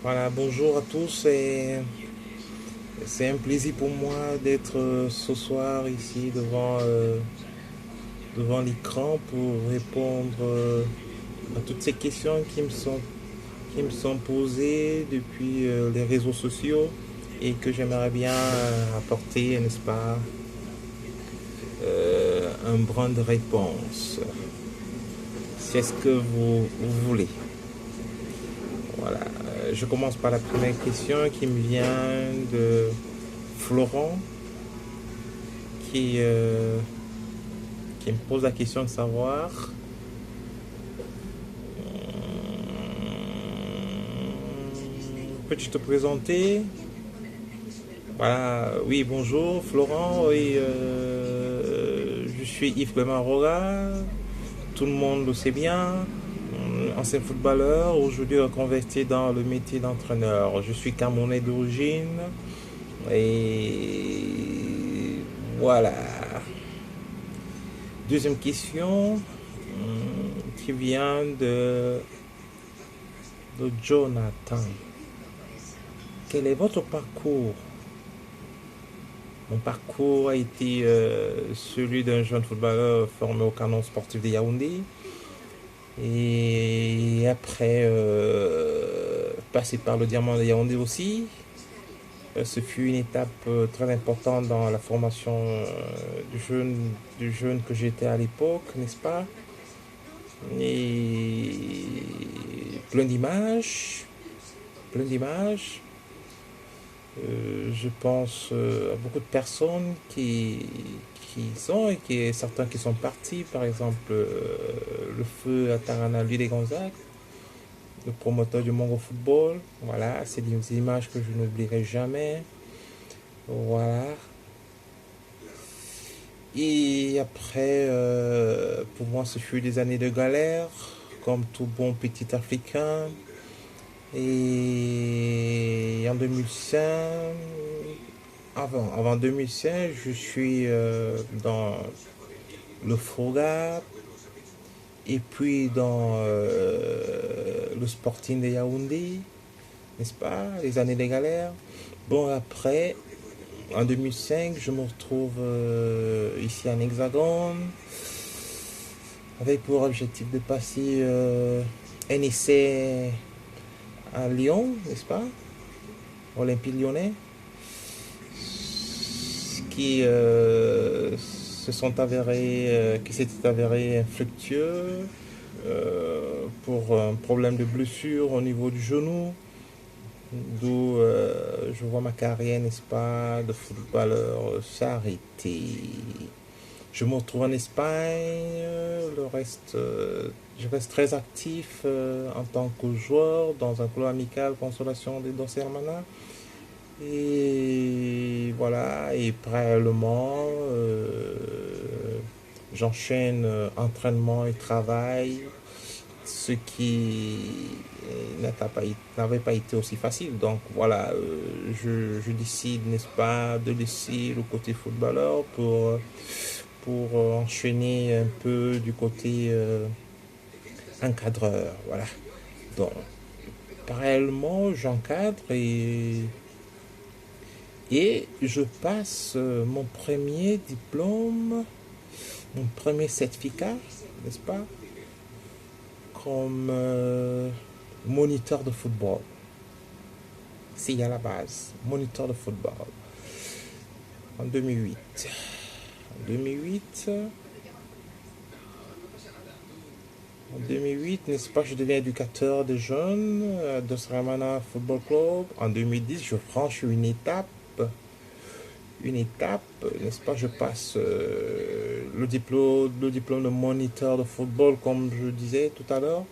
Voilà, bonjour à tous et c'est un plaisir pour moi d'être ce soir ici devant l'écran pour répondre à toutes ces questions qui me sont posées depuis les réseaux sociaux et que j'aimerais bien apporter, n'est-ce pas, un brin de réponse. C'est ce que vous voulez. Voilà. Je commence par la première question qui me vient de Florent qui, euh, qui me pose la question de savoir peux-tu te présenter? Voilà, oui, bonjour Florent, oui, je suis Yves Clément Roga, tout le monde le sait bien, ancien footballeur, aujourd'hui reconverti dans le métier d'entraîneur. Je suis camerounais d'origine et voilà. Deuxième question qui vient de Jonathan. Quel est votre parcours? Mon parcours a été celui d'un jeune footballeur formé au canon sportif de Yaoundé. Et après, passer par le Diamant de Yaoundé aussi. Ce fut une étape très importante dans la formation du jeune que j'étais à l'époque, n'est-ce pas? Et plein d'images, plein d'images. Je pense à beaucoup de personnes qui sont et certains qui sont partis. Par exemple, le feu à Tarana, lui des Gonzague, le promoteur du Mongo Football. Voilà, c'est des images que je n'oublierai jamais. Voilà. Et après, pour moi, ce fut des années de galère, comme tout bon petit Africain. Et en 2005, avant 2005, je suis dans le Foga et puis dans le Sporting de Yaoundé, n'est-ce pas? Les années des galères. Bon, après, en 2005, je me retrouve ici en Hexagone avec pour objectif de passer un essai à Lyon, n'est-ce pas? Olympique lyonnais, qui qui s'était avéré infructueux pour un problème de blessure au niveau du genou, d'où je vois ma carrière, n'est-ce pas, de footballeur s'arrêter. Je me retrouve en Espagne, je reste très actif en tant que joueur dans un club amical Consolation de Dos Hermanas. Et voilà, et parallèlement, j'enchaîne entraînement et travail, ce qui n'avait pas été aussi facile. Donc voilà, je décide, n'est-ce pas, de laisser le côté footballeur pour enchaîner un peu du côté encadreur. Voilà. Donc, parallèlement, j'encadre et je passe mon premier diplôme, mon premier certificat, n'est-ce pas, comme moniteur de football. C'est à la base, moniteur de football, en 2008. En 2008, en 2008, n'est-ce pas, je deviens éducateur de jeunes de Sramana Football Club. En 2010, je franchis une étape, n'est-ce pas, je passe le diplôme de moniteur de football, comme je disais tout à l'heure.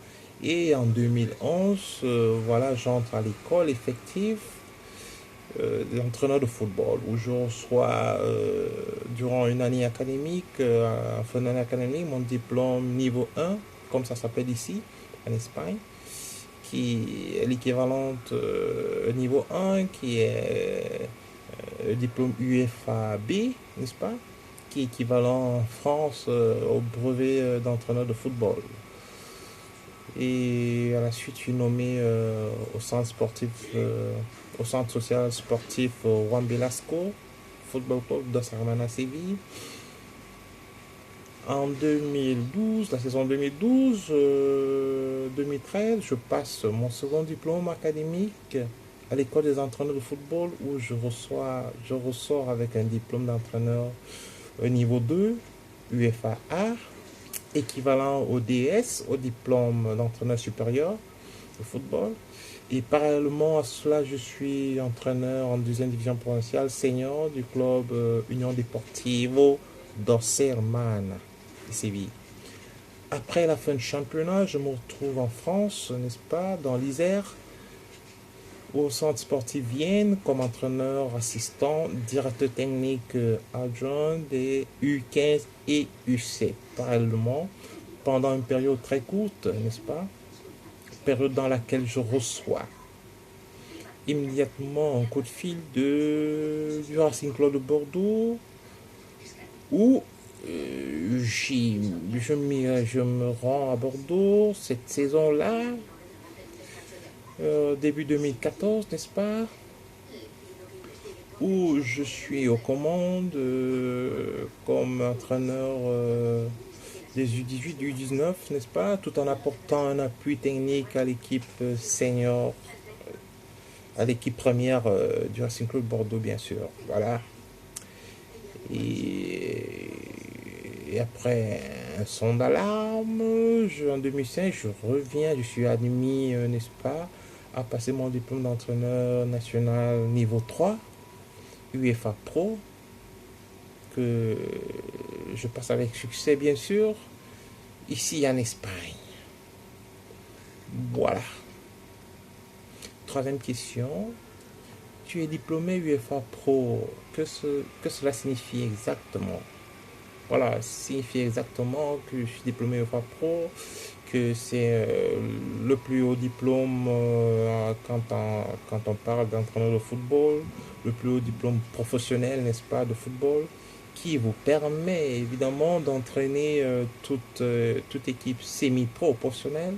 Et en 2011, voilà, j'entre à l'école effective d'entraîneur de football, où je reçois, durant une année académique, en fin d'année académique, mon diplôme niveau 1, comme ça s'appelle ici, en Espagne, qui est l'équivalent niveau 1, qui est diplôme UFA B, n'est-ce pas? Qui est équivalent en France au brevet d'entraîneur de football. Et à la suite, je suis nommé au centre sportif, au centre social sportif Juan Velasco, Football Club de Sarmana Séville. En 2012, la saison 2012-2013, je passe mon second diplôme académique à l'école des entraîneurs de football où je ressors avec un diplôme d'entraîneur niveau 2, UFA A, équivalent au DS, au diplôme d'entraîneur supérieur de football. Et parallèlement à cela, je suis entraîneur en deuxième division provinciale senior du club Union Deportivo d'Osserman de Séville. Après la fin du championnat, je me retrouve en France, n'est-ce pas, dans l'Isère, au centre sportif Vienne, comme entraîneur assistant, directeur technique adjoint des U15 et U7. Parallèlement, pendant une période très courte, n'est-ce pas, période dans laquelle je reçois immédiatement un coup de fil du Racing Club de Bordeaux où je me rends à Bordeaux cette saison-là, début 2014, n'est-ce pas, où je suis aux commandes comme entraîneur des U18, du U19, n'est-ce pas, tout en apportant un appui technique à l'équipe senior, à l'équipe première du Racing Club Bordeaux, bien sûr. Voilà. Et après un son d'alarme, en 2005, je reviens, je suis admis, n'est-ce pas, à passer mon diplôme d'entraîneur national niveau 3, UEFA Pro, que je passe avec succès, bien sûr, ici en Espagne. Voilà. Troisième question. Tu es diplômé UEFA Pro. Que cela signifie exactement? Voilà, signifie exactement que je suis diplômé UEFA Pro, que c'est le plus haut diplôme quand on parle d'entraîneur de football, le plus haut diplôme professionnel, n'est-ce pas, de football, qui vous permet évidemment d'entraîner toute équipe semi-pro professionnelle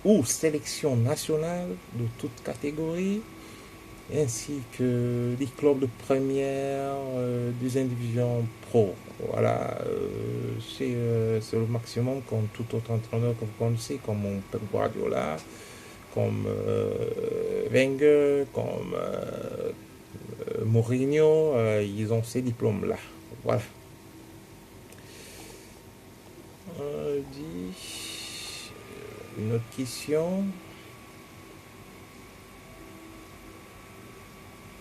ou sélection nationale de toute catégorie, ainsi que les clubs de première, deuxième division pro. Voilà, c'est le maximum comme tout autre entraîneur que vous connaissez, comme Pep Guardiola, comme Wenger, comme Mourinho, ils ont ces diplômes-là. Voilà. Une autre question.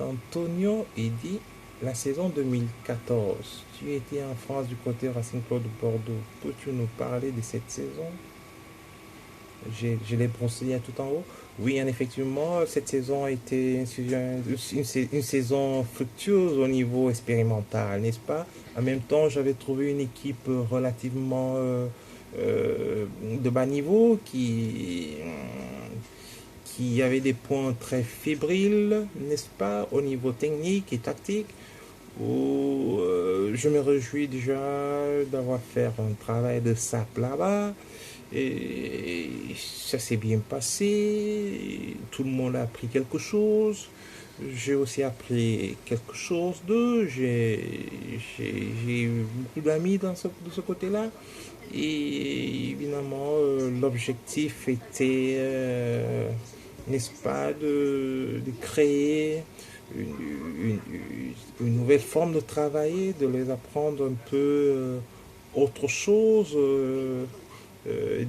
Antonio, il dit, la saison 2014, tu étais en France du côté Racing Club de Bordeaux. Peux-tu nous parler de cette saison? Je l'ai brossé tout en haut. Oui, effectivement, cette saison a été une saison fructueuse au niveau expérimental, n'est-ce pas? En même temps, j'avais trouvé une équipe relativement de bas niveau qui avait des points très fébriles, n'est-ce pas, au niveau technique et tactique, où je me réjouis déjà d'avoir fait un travail de sap là-bas. Et ça s'est bien passé, tout le monde a appris quelque chose, j'ai aussi appris quelque chose d'eux, j'ai eu beaucoup d'amis de ce côté-là. Et évidemment, l'objectif était, n'est-ce pas, de créer une, une nouvelle forme de travailler, de les apprendre un peu autre chose,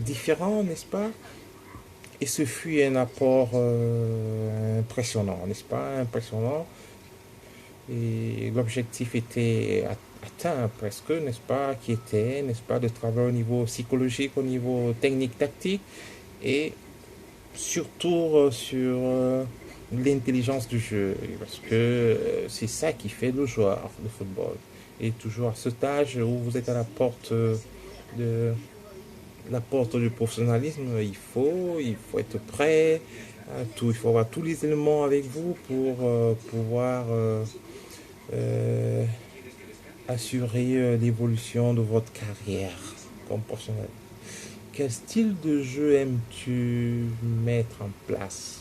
différent, n'est-ce pas? Et ce fut un apport impressionnant, n'est-ce pas? Impressionnant. Et l'objectif était atteint presque, n'est-ce pas? Qui était, n'est-ce pas, de travailler au niveau psychologique, au niveau technique, tactique, et surtout sur l'intelligence du jeu, parce que c'est ça qui fait le joueur de football. Et toujours à cet âge où vous êtes à de la porte du professionnalisme, il faut être prêt à tout, il faut avoir tous les éléments avec vous pour pouvoir assurer l'évolution de votre carrière comme professionnel. Quel style de jeu aimes-tu mettre en place?